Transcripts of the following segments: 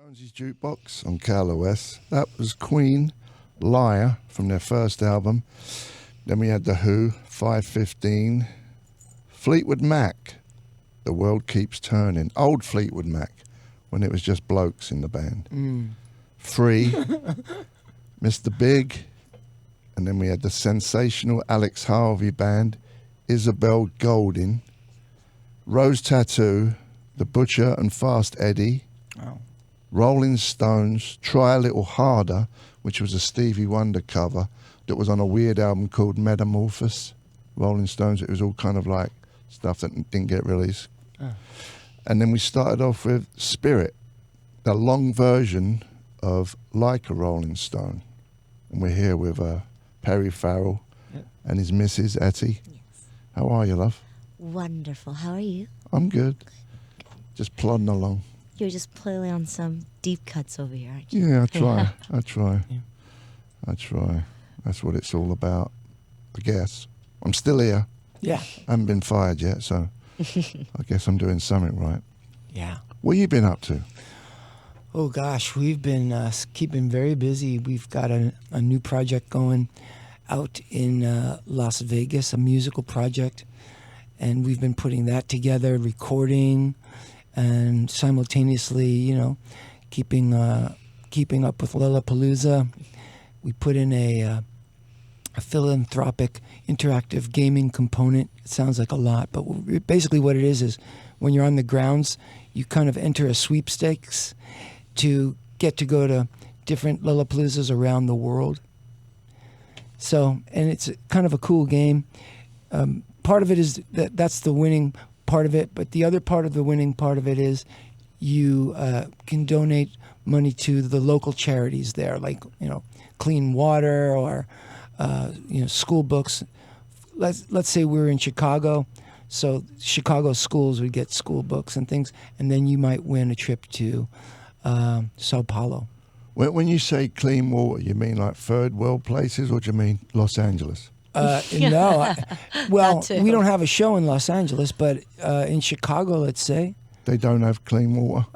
Jonesy's Jukebox on KLOS. That was Queen, Liar from their first album. Then we had The Who, 5:15. Fleetwood Mac, The World Keeps Turning. Old Fleetwood Mac, when it was just blokes in the band. Free, Mr. Big. And then we had the sensational Alex Harvey Band, Isabel Golding. Rose Tattoo, The Butcher and Fast Eddie. Wow. Rolling Stones, Try a Little Harder, which was a Stevie Wonder cover that was on a weird album called Metamorphosis. Rolling Stones, it was all kind of like stuff that didn't get released. Oh. And then we started off with Spirit, the long version of Like a Rolling Stone. And we're here with Perry Farrell and his missus, Etty. Yes. How are you, love? Wonderful. How are you? I'm good. Just plodding along. You're just playing on some deep cuts over here, aren't you? Yeah, I try. I try. Yeah. I try. That's what it's all about, I guess. I'm still here. Yeah. I haven't been fired yet, so I guess I'm doing something right. Yeah. What you been up to? Oh, gosh. We've been keeping very busy. We've got a new project going out in Las Vegas, a musical project. And we've been putting that together, recording, and simultaneously, you know, keeping up with Lollapalooza. We put in a philanthropic interactive gaming component. It sounds like a lot, but basically what it is when you're on the grounds, you kind of enter a sweepstakes to get to go to different Lollapaloozas around the world. So, and it's kind of a cool game. Part of it is that's the winning part of it, but the other part of the winning part of it is you can donate money to the local charities there, like, you know, clean water or you know, school books. Let's say we were in Chicago, so Chicago schools would get school books and things, and then you might win a trip to Sao Paulo. When you say clean water, you mean like third world places, or do you mean Los Angeles? No, well, That too. we don't have a show in Los Angeles, but in Chicago, let's say. They don't have clean water?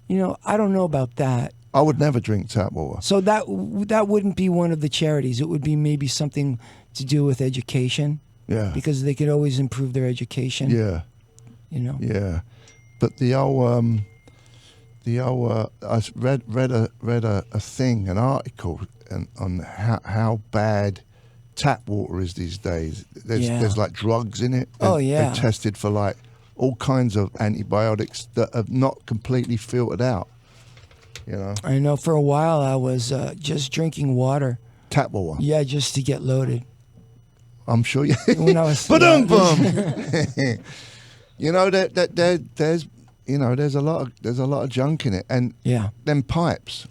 You know, I don't know about that. I would never drink tap water. So that wouldn't be one of the charities. It would be maybe something to do with education. Yeah. Because they could always improve their education. Yeah. You know. Yeah. But the old I read a thing, an article on how bad tap water is these days. There's like drugs in it. Oh, yeah. They're tested for like all kinds of antibiotics that have not completely filtered out. You know, I know for a while I was just drinking water. tap water. Yeah, just to get loaded. I'm sure you. When I was Ba-dum-bum. You know there's a lot of junk in it, and Yeah. them pipes.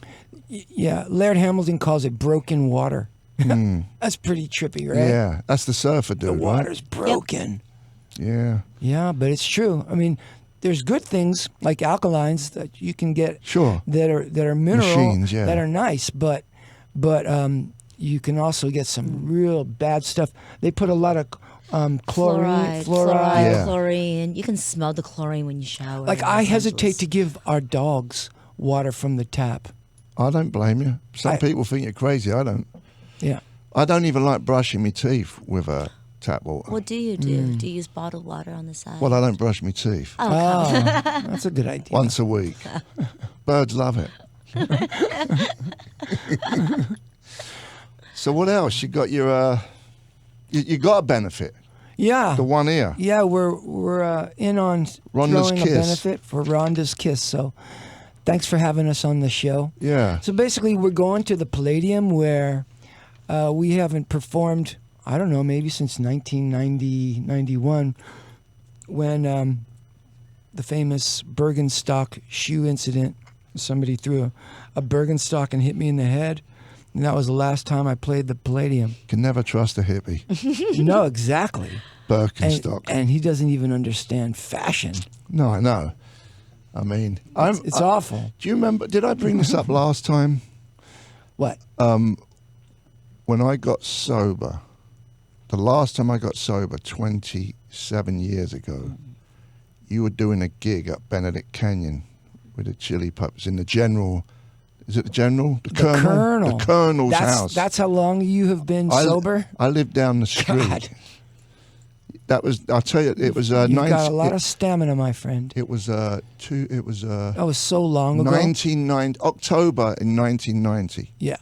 Yeah, Laird Hamilton calls it broken water. That's pretty trippy, right? Yeah, that's the surfer dude, The right? water's broken. Yeah, Yeah, but it's true. I mean, there's good things like alkalines that you can get sure. that are mineral Machines, yeah. that are nice, but you can also get some real bad stuff. They put a lot of chlorine, Yeah. chlorine. You can smell the chlorine when you shower. Like in I Los hesitate Angeles. to give our dogs water from the tap. I don't blame you. Some people think you're crazy. I don't. Yeah. I don't even like brushing my teeth with tap water. What do you do? Do you use bottled water on the side? Well, I don't brush my teeth. Oh, that's a good idea. Once a week. Birds love it. So what else? You got your you got a benefit. Yeah. The one ear. Yeah, we're in on Rhonda's throwing Kiss. a benefit for Rhonda's Kiss. So thanks for having us on the show. Yeah. So basically, we're going to the Palladium where we haven't performed, I don't know, maybe since 1990, 91, when the famous Bergenstock shoe incident. Somebody threw a Bergenstock and hit me in the head. And that was the last time I played the Palladium. Can never trust a hippie. No, exactly. Birkenstock. And he doesn't even understand fashion. No, I know. I mean, It's awful. Do you remember? Did I bring this up last time? What? When I got sober, the last time I got sober, 27 years ago, you were doing a gig at Benedict Canyon with the Chili Peppers in the General. Is it the General? The Colonel. The Colonel's house. That's how long you have been sober? I lived down the street. God. That was, I'll tell you, it was You've got a lot of stamina, my friend. It was That was so long ago. 1990, October in 1990. Yeah.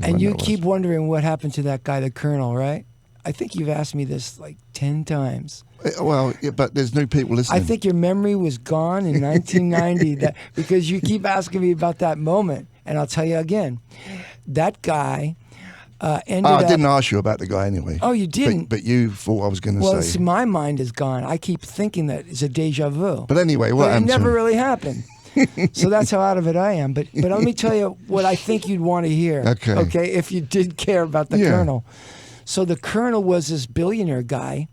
And you keep wondering what happened to that guy, the Colonel, right? I think you've asked me this like 10 times. Well, yeah, but there's new people listening. I think your memory was gone in 1990 because you keep asking me about that moment. And I'll tell you again, that guy ended up... I didn't ask you about the guy anyway. Oh, you didn't? But you thought I was going to Well, say... see, my mind is gone. I keep thinking that it's a deja vu. But anyway, what But it happened to never him? really happened. So that's how out of it I am. But let me tell you what I think you'd want to hear. Okay. If you did care about the Colonel. So the Colonel was this billionaire guy,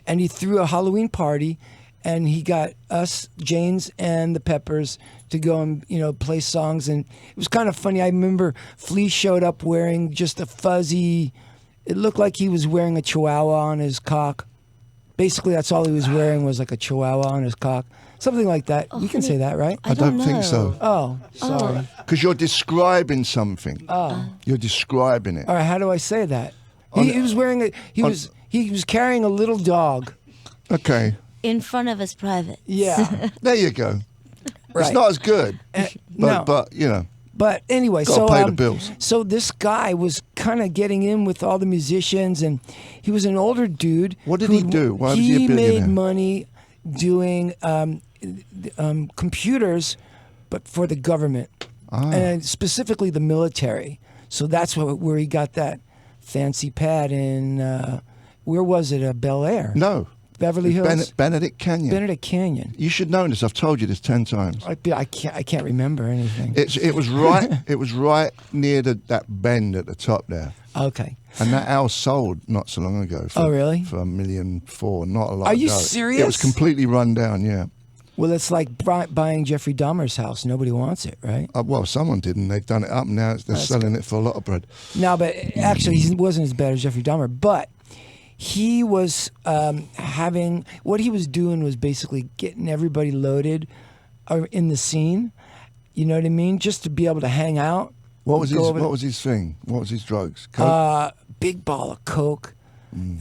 and he threw a Halloween party, and he got us, Janes and the Peppers, to go and play songs. And it was kind of funny. I remember Flea showed up wearing just a fuzzy. It looked like he was wearing a chihuahua on his cock. Basically, that's all he was wearing was like a chihuahua on his cock. Something like that. Oh, We can honey, say that, right? I don't think so. Oh, sorry. Because you're describing something. Oh. You're describing it. All right, how do I say that? He was wearing a he was carrying a little dog. Okay. In front of his private. Yeah. There you go. Right. It's not as good. No. But you know. But anyway, Gotta so pay the bills. So this guy was kind of getting in with all the musicians, and he was an older dude. What did he do? Why was he a billionaire? Made money doing computers, but for the government, and specifically the military. So that's where he got that fancy pad in. Where was it? Bel Air. No. Beverly Hills. Benedict Canyon. Benedict Canyon. You should know this. I've told you this 10 times. I can't remember anything. It was right. It was right near that bend at the top there. Okay. And that house sold not so long ago. For, Oh, really? For $1.4 million. Not a lot. Are you dough. serious? It was completely run down. Yeah. Well, it's like buying Jeffrey Dahmer's house. Nobody wants it, right? Well, someone didn't. They've done it up. And now they're selling it for a lot of bread. No, but actually, he wasn't as bad as Jeffrey Dahmer. But he was what he was doing was basically getting everybody loaded in the scene. You know what I mean? Just to be able to hang out. What was his thing? What was his drugs? Coke? Big ball of coke, and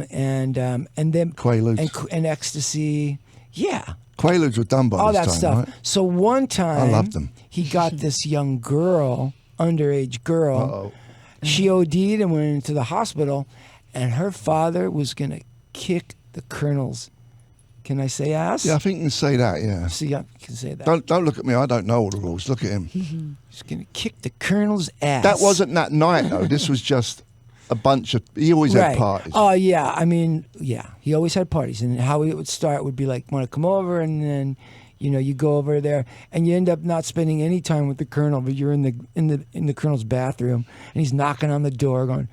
then Quaaludes and ecstasy. Yeah. Quaaludes were done by all this that time, stuff. right? So one time, I loved them. He got this young girl, underage girl. Uh-oh. She OD'd and went into the hospital, and her father was gonna kick the Colonel's. Can I say ass? Yeah, I think you can say that. Yeah. See, I can say that. Don't look at me. I don't know all the rules. Look at him. He's gonna kick the Colonel's ass. That wasn't that night though. This was just a bunch of. He always had parties. Oh yeah, I mean, yeah, he always had parties, and how it would start would be like, want to come over, and then, you go over there, and you end up not spending any time with the Colonel, but you're in the Colonel's bathroom, and he's knocking on the door, going,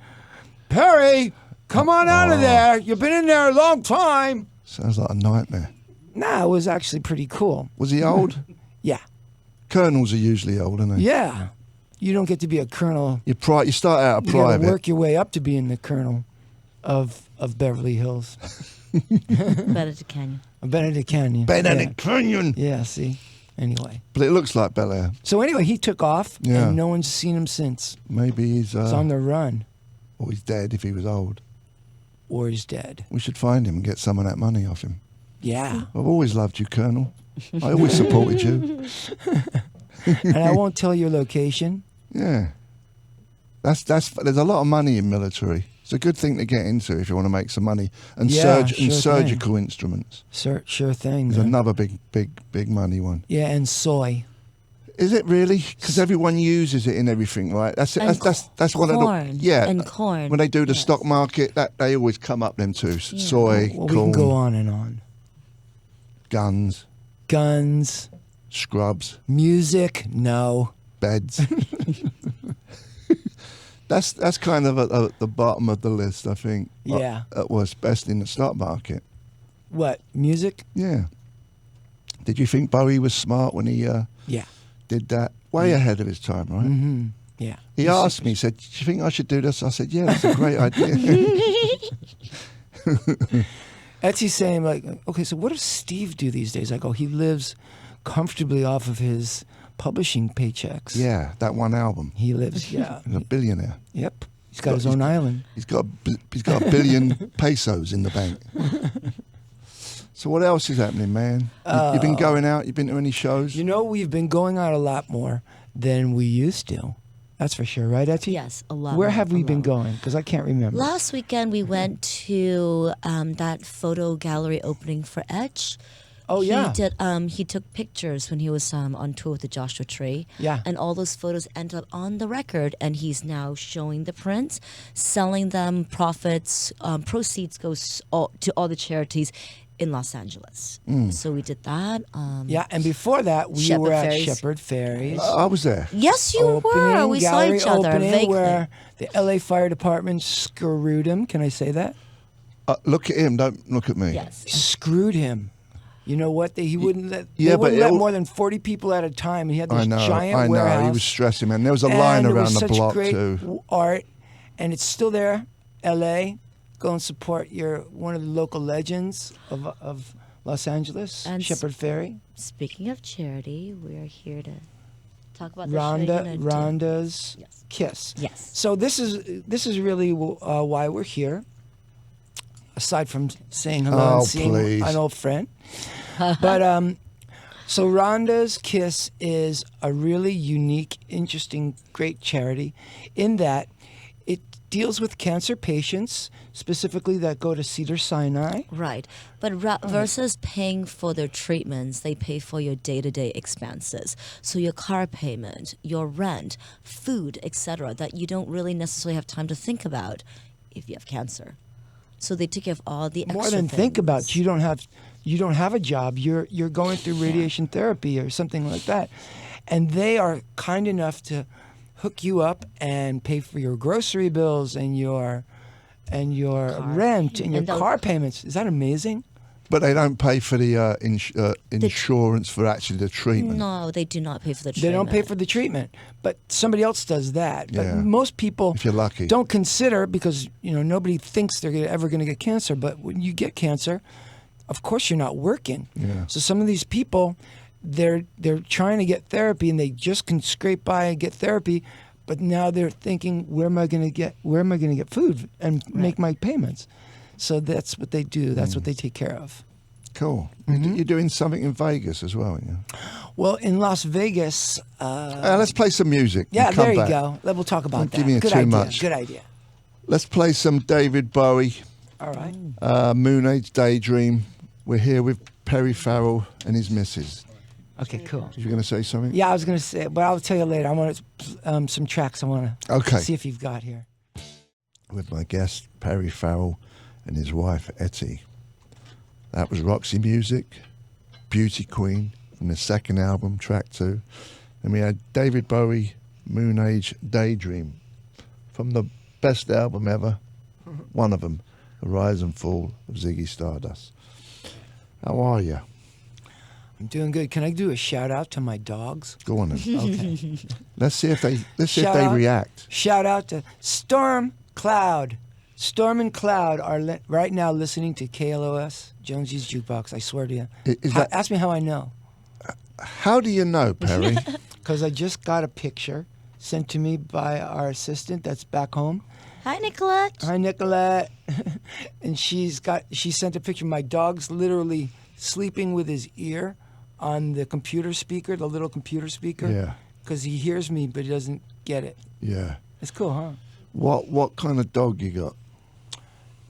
"Perry, come on out of there! You've been in there a long time." Sounds like a nightmare. Nah, it was actually pretty cool. Was he old? Yeah. Colonels are usually old, aren't they? Yeah. You don't get to be a colonel. You start out a You private. gotta work your way up to being the colonel of Beverly Hills. Benedict Canyon. Benedict Canyon. Benedict Canyon. Yeah, see? Anyway. But it looks like Bel Air. So anyway, he took off, Yeah. and no one's seen him since. Maybe he's He's on the run. or he's dead if he was old. Or he's dead. We should find him and get some of that money off him. Yeah. I've always loved you, Colonel. I always supported you. And I won't tell your location. Yeah. There's a lot of money in military. It's a good thing to get into if you want to make some money. And surgical instruments. Sure thing. There's another big money one. Yeah, and soy. Is it really? Because everyone uses it in everything, right? That's one of the corn. And corn. When they do the stock market, that they always come up them two. Soy, Well, corn, we can go on and on. guns, scrubs, music, no. beds. That's kind of at the bottom of the list, I think. Yeah. At what's best in the stock market. What, music? Yeah. Did you think Bowie was smart when he Yeah. did that? Way ahead of his time, right? Mm-hmm. Yeah. He asked me, he said, "Do you think I should do this?" I said, "Yeah, that's a great idea." Etsy's saying, like, okay, so what does Steve do these days? I go, he lives comfortably off of his publishing paychecks. Yeah, that one album. He lives, yeah. He's a billionaire. Yep. He's got his own island. He's got a billion pesos in the bank. So what else is happening, man? You've been going out? You've been to any shows? You know, we've been going out a lot more than we used to. That's for sure, right, Etty? Yes, a lot. Where more, have a we lot been more. going? Because I can't remember. Last weekend we went to that photo gallery opening for Etch. Oh, yeah. He did. He took pictures when he was on tour with the Joshua Tree. Yeah. And all those photos ended up on the record, and he's now showing the prints, selling them. Profits, proceeds goes to all the charities in Los Angeles. So we did that. Yeah, and before that, we Shepherd were at Ferries. Shepherd Ferries. I was there. Yes, you were. Opening, We saw gallery each other opening vaguely. where the LA Fire Department screwed him. Can I say that? Look at him. Don't look at me. Yes. Screwed him. You know what? He wouldn't let. Yeah, they but wouldn't let it'll- more than 40 people at a time. He had this I know. giant warehouse. He was stressing, man. There was a and line it around was the such block great too. art, and it's still there. LA, go and support one of the local legends of Los Angeles, And Shepherd Ferry. Speaking of charity, we're here to talk about the show you're gonna do. Rhonda's Yes. Kiss. Yes. So this is really why we're here. Aside from saying hello Oh, and seeing please. an old friend, but so Rhonda's Kiss is a really unique, interesting, great charity, in that it deals with cancer patients, specifically that go to Cedars-Sinai. Right. But versus paying for their treatments, they pay for your day-to-day expenses. So your car payment, your rent, food, etc., that you don't really necessarily have time to think about if you have cancer. So they take care of all the More extra than think about, things. you don't have a job. You're going through radiation therapy or something like that, and they are kind enough to hook you up and pay for your grocery bills and your Car. rent and your And they'll- car payments. Is that amazing? But they don't pay for the insurance for actually the treatment. No, they do not pay for the They treatment. don't pay for the treatment, but somebody else does that. But Yeah. most people, If you're lucky. don't consider, because nobody thinks they're ever going to get cancer. But when you get cancer, of course you're not working. Yeah. So some of these people, they're trying to get therapy, and they just can scrape by and get therapy. But now they're thinking, where am I going to get food and make my payments? So that's what they do. That's what they take care of. Cool. Mm-hmm. You're doing something in Vegas as well, yeah? Well, in Las Vegas, Let's play some music. yeah, and come there you back. go. We'll talk about Don't that. give me Good too idea. much. Good idea. Let's play some David Bowie, All right. Moonage, Daydream. We're here with Perry Farrell and his missus. Okay, cool. You going to say something? Yeah, I was going to say, but I'll tell you later. I want some tracks I want to Okay. see if you've got here. With my guest, Perry Farrell, and his wife, Etty. That was Roxy Music, Beauty Queen, from the second album, track 2. And we had David Bowie, Moonage, Daydream, from the best album ever, one of them, The Rise and Fall of Ziggy Stardust. How are you? I'm doing good. Can I do a shout out to my dogs? Go on then. Okay. Let's see if they Shout out. react. Shout out to Storm Cloud. Storm and Cloud are right now listening to KLOS, Jonesy's Jukebox. I swear to you. Is that- Ask me how I know. How do you know, Perry? Because I just got a picture sent to me by our assistant that's back home. Hi, Nicolette. Hi, Nicolette. And she sent a picture. My dog's literally sleeping with his ear on the computer speaker, the little computer speaker. Yeah. Because he hears me, but he doesn't get it. Yeah. It's cool, huh? What kind of dog you got?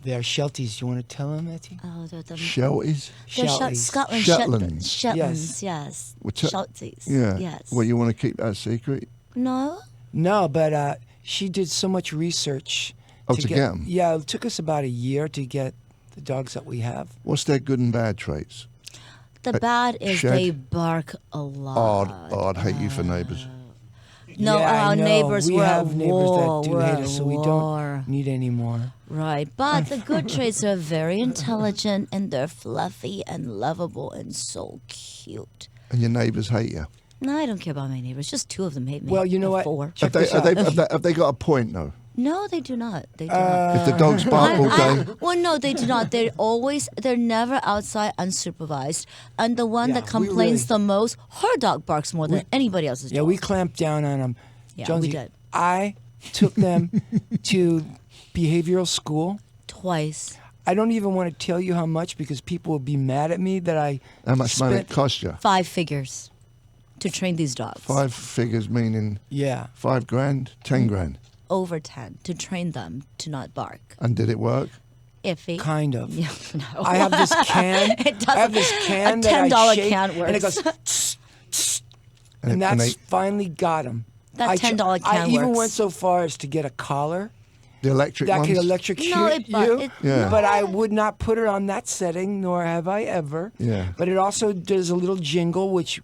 They're Shelties. You want to tell them, Etty? Oh, they're the Shelties? they're Shelties. Scotland Shetlands. Shetlands, yes. Which- Shelties. Yeah. Yes. Well, you want to keep that secret? No? No, but she did so much research. Oh, to get 'em? Yeah, it took us about a year to get the dogs that we have. What's their good and bad traits? The bad is shed? they bark a lot. Oh, I'd hate you for neighbours. No, Yeah, I our know. neighbors we were have at neighbors war. that do We're hate at us, so we war. don't need any more. Right, but the good traits are very intelligent and they're fluffy and lovable and so cute. And your neighbours hate you. No, I don't care about my neighbors. Just 2 of them hate me. Well, you know Or what? 4. Check Have this out. they got a point, though? No, they do not. They do not. If the dogs bark all day, Well, no, they do not. They're never outside unsupervised. And the one Yeah, that complains the most, her dog barks more than anybody else's Yeah, dog. we clamped down on them. Yeah, Jonesy, we did. I took them to behavioral school. Twice. I don't even want to tell you how much because people will be mad at me that I how much money it spent. cost you? 5 figures to train these dogs. 5 figures meaning Yeah. 5 grand, 10 grand. Over 10 to train them to not bark. And did it work? Iffy. Kind of. Yeah, no. I have this can. It doesn't. I have this can A that I $10 shake, can and it works. goes, tss, tss, And and it- and that's they- finally got him. That I $10 I can even works. went so far as to get a collar The electric that ones? could electrocute No, it- but you. it- Yeah. But I would not put it on that setting, nor have I ever. Yeah. But it also does a little jingle, which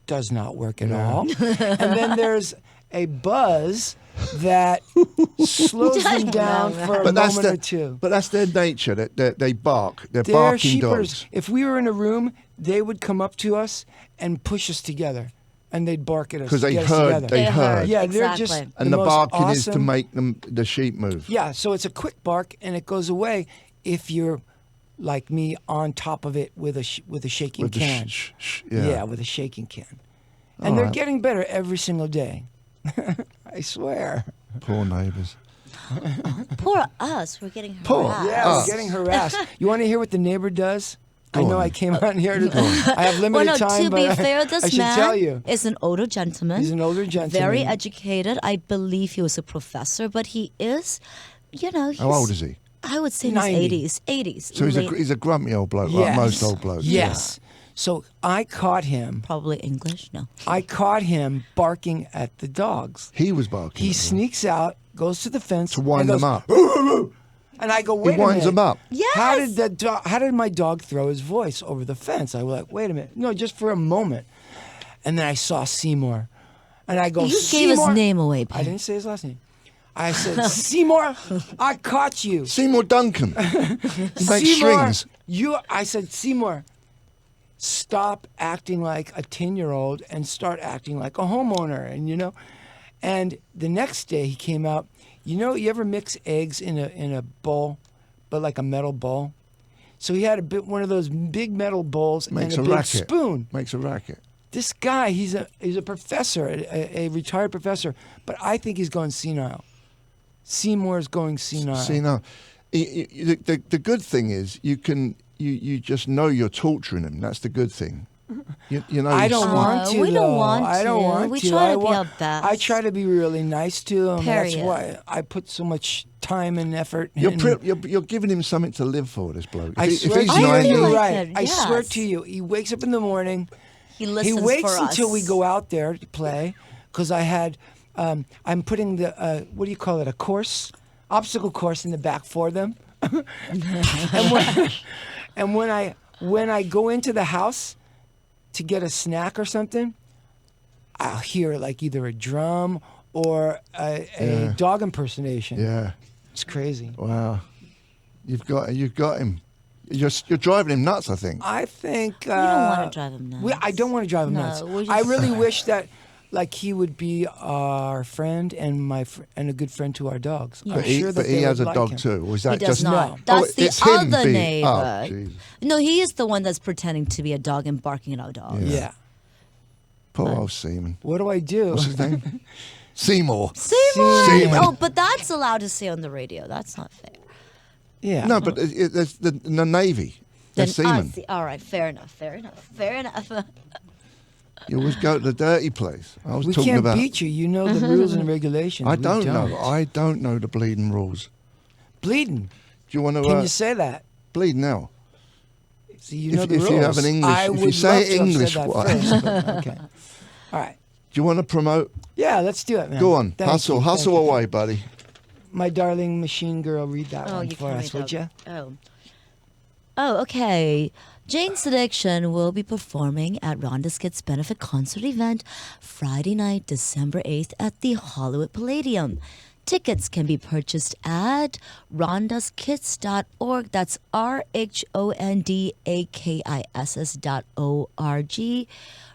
does not work at Yeah. all. And then there's a buzz that slows them down for a But that's moment or two. But that's their nature. They bark. They're They're barking sheepers. dogs. If we were in a room, they would come up to us and push us together, and they'd bark at us Because they get us heard. together. They heard. Yeah, they're Exactly. just And the most barking is to awesome- make the sheep move. Yeah, so it's a quick bark, and it goes away if you're like me on top of it with a shaking With the can. yeah. With a shaking can. And All they're right. getting better every single day. I swear. Poor neighbours. Poor us. We're getting Poor. harassed. Yeah, we're getting harassed. You want to hear what the neighbor does? I Go know on. I came out here to. I have Well, limited no, time, to but be fair, I this should man tell you. is an older gentleman. He's an older gentleman. Very educated. I believe he was a professor, but he is, he's... How old is he? I would say in 90. his 80s. So late- he's a grumpy old bloke, like most old blokes. Yes. So I caught him. Probably English, no. I caught him barking at the dogs. He was barking. He at them. sneaks out, goes to the fence, To wind and them goes, up. "Roo, roo, roo." And I go, wait He a winds minute. them up. Yes! How did my dog throw his voice over the fence? I was like, wait a minute. No, just for a moment. And then I saw Seymour. And I go, You gave Seymour. his name away, I Pam. didn't say his last name. I said, Seymour, I caught you. Seymour Duncan. He makes Seymour, strings. I said, Seymour, stop acting like a 10-year-old and start acting like a homeowner. And the next day he came out. You ever mix eggs in a bowl, but like a metal bowl? So he had one of those big metal bowls Makes and a a big racket. spoon. Makes a racket. This guy, he's a professor, a retired professor, but I think he's going senile. Seymour's going senile. See now, the good thing is you just know you're torturing him. That's the good thing. You know. I you're don't smart. want to. we don't though. want I don't to. want We to. try I to be want- our best. I try to be really nice to him. That's Period. why I put so much time and effort. You're giving him something to live for. This bloke. I If swear he's to you, 90, you're like right. it, I swear yes. to you, he wakes up in the morning. He listens He waits for us. until we go out there to play, because I had. I'm putting the what do you call it? A course, obstacle course in the back for them. and when I go into the house to get a snack or something, I'll hear like either a drum or a dog impersonation. Yeah. It's crazy. Wow. You've got him. You're driving him nuts. I think. I think We don't want to drive him nuts. I don't want to drive him No, nuts. we're I just- really wish that, like, he would be our friend and and a good friend to our dogs. Yeah. I'm But he, sure that but he they has a would like dog him. too. Or is that He does just not. No. That's the it's him other being- neighbor. Oh, Jesus. No, he is the one that's pretending to be a dog and barking at our dog. Yeah. Poor old Seaman. What do I do? What's his name? Seymour. Seymour! Seaman. Oh, but that's allowed to say on the radio. That's not fair. Yeah. No, but there's the Navy. They're seamen. All right, fair enough. You always go to the dirty place. I was we talking can't about. beat you. You know the rules and regulations. I We don't know. I don't know the bleeding rules. Bleeding. Do you want to Can you say that? bleed now? See, you know If- the if rules. you have an English- I if you would say love it to have English, said that what? first, but okay. All right. Do you want to promote? Yeah, let's do it, man. Go on, Thank hustle, you, hustle thank you. away, buddy. My darling machine girl, read that Oh, one you for can us, read would you? that. Oh, okay. Jane's Addiction will be performing at Rhonda's Kids Benefit Concert event Friday night, December 8th at the Hollywood Palladium. Tickets can be purchased at rondaskiss.org. That's RHONDAKISS.org.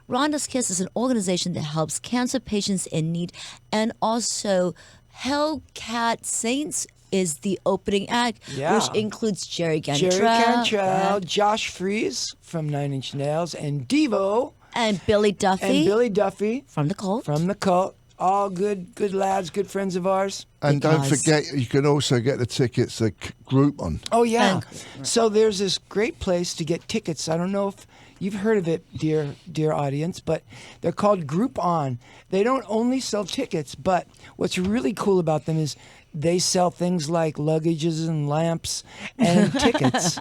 Rhonda's Kiss is an organization that helps cancer patients in need and also Hellcat Saints is the opening act, Yeah. which includes Jerry Cantrell. Jerry Cantrell, Josh Freese from Nine Inch Nails, and Devo and Billy Duffy and Billy Duffy from the Cult. from the Cult. All good lads, good friends of ours. And don't Because- forget, you can also get the tickets at Groupon. Oh yeah. And- So there's this great place to get tickets. I don't know if you've heard of it, dear audience, but they're called Groupon. They don't only sell tickets, but what's really cool about them is they sell things like luggages and lamps and tickets.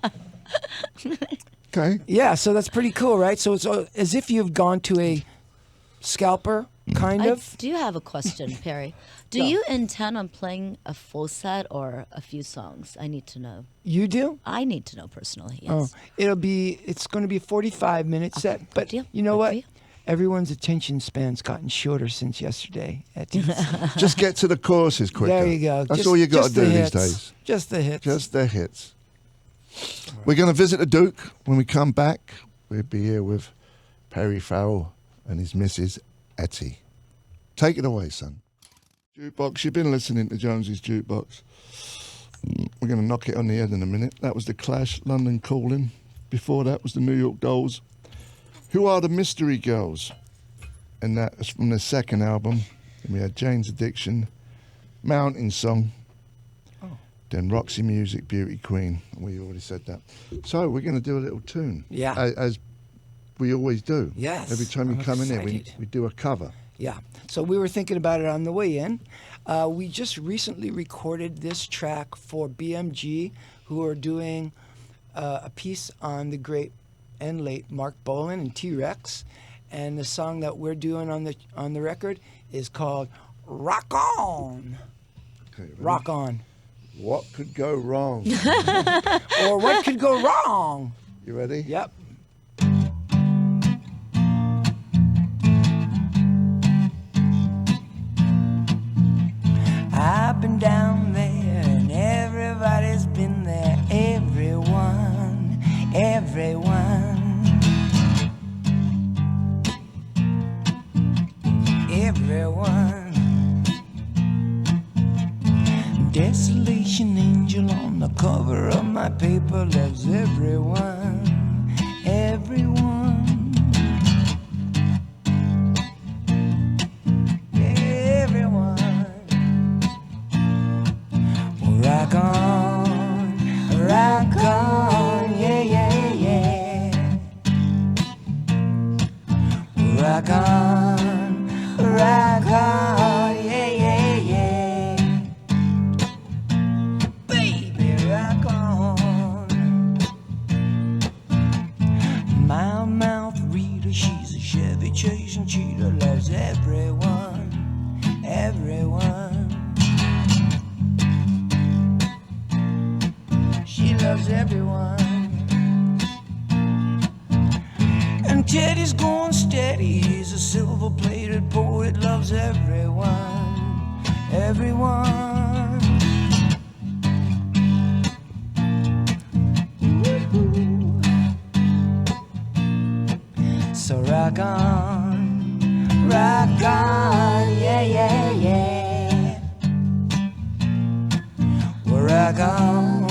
Okay. Yeah, so that's pretty cool, right? So it's as if you've gone to a scalper, kind I of. do have a question, Perry. Do Go. you intend on playing a full set or a few songs? I need to know. You do? I need to know personally, Oh, yes. it's going to be a 45-minute set, good but deal. you know Good what? for you. Everyone's attention span's gotten shorter since yesterday. Just get to the choruses quicker. There you go. That's Just- all you got to just the do these hits. days. Just the hits. Just the hits. We're going to visit the Duke. When we come back, we'll be here with Perry Farrell and his missus, Etty. Take it away, son. Jukebox, you've been listening to Jonesy's Jukebox. We're going to knock it on the head in a minute. That was The Clash, London Calling. Before that was the New York Dolls. Who Are the Mystery Girls? And that was from their second album. And we had Jane's Addiction, Mountain Song, then Roxy Music, Beauty Queen. We already said that. So we're going to do a little tune. Yeah. As we always do. Yes, Every time you I'm come in here, excited. we do a cover. Yeah. So we were thinking about it on the way in. We just recently recorded this track for BMG, who are doing a piece on the great and late Mark Bolan and T-Rex. And the song that we're doing on the record is called Rock On. Okay, ready? Rock On. What could go wrong? Or what could go wrong? You ready? Yep. I've been down there and everybody's been there. Everyone, everyone, everyone. Desolation angel on the cover of my paper loves everyone, everyone. Rock on, yeah, yeah, yeah. Rock on, yeah, yeah, yeah. Baby, rock on. My mouth reader, she's a Chevy chasing cheetah, loves everyone, everyone. She loves everyone. And Teddy's going steady. He's a silver-plated poet. Loves everyone, everyone. Woo-hoo. So rock on, yeah, yeah, yeah. Well, rock on.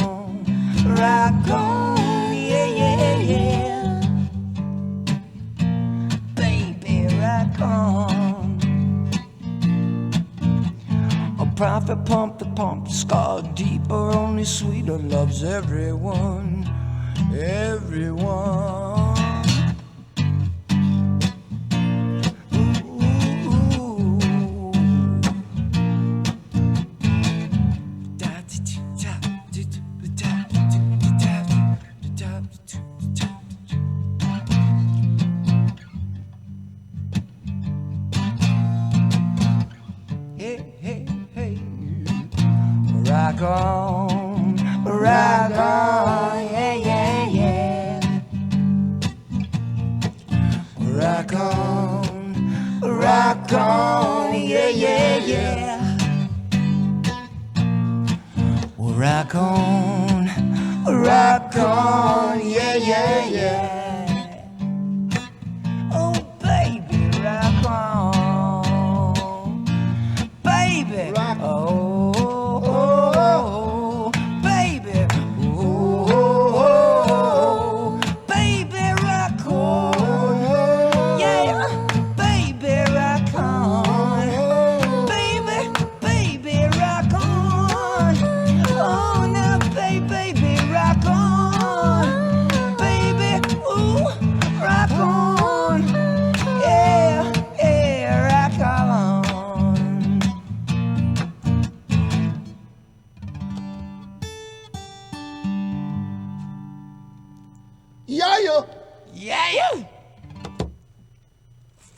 Rock on, yeah, yeah, yeah. Baby, rock on. A prophet pump, scarred deeper, only sweeter, loves everyone, everyone. Rock on, yeah, yeah, yeah. Rock on, yeah, yeah, yeah. Rock on, yeah, yeah, yeah. Oh, baby, rock on, baby. Rock on.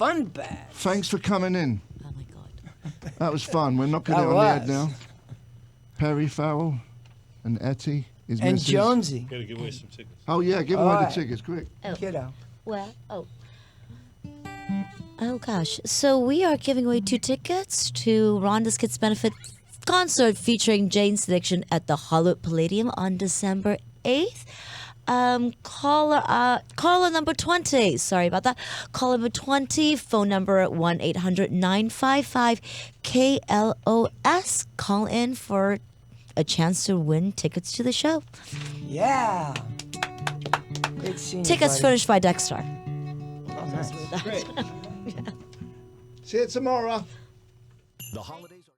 fun bag. Thanks for coming in. Oh my God. That was fun. We're not getting That it on the was. head now. Perry Farrell and Etty. His And missus. Jonesy. Gotta give away some tickets. Oh, yeah, give All away right. the tickets, quick. Oh. Kiddo. Well, oh gosh. So we are giving away 2 tickets to Rhonda's Kids Benefit concert featuring Jane's Addiction at the Hollywood Palladium on December 8th. Caller number 20. Sorry about that. Caller number 20. Phone number 1-800-955-KLOS. Call in for a chance to win tickets to the show. Yeah. Great seeing you, Tickets buddy. furnished by Dexter. Oh, nice. See you tomorrow. The holidays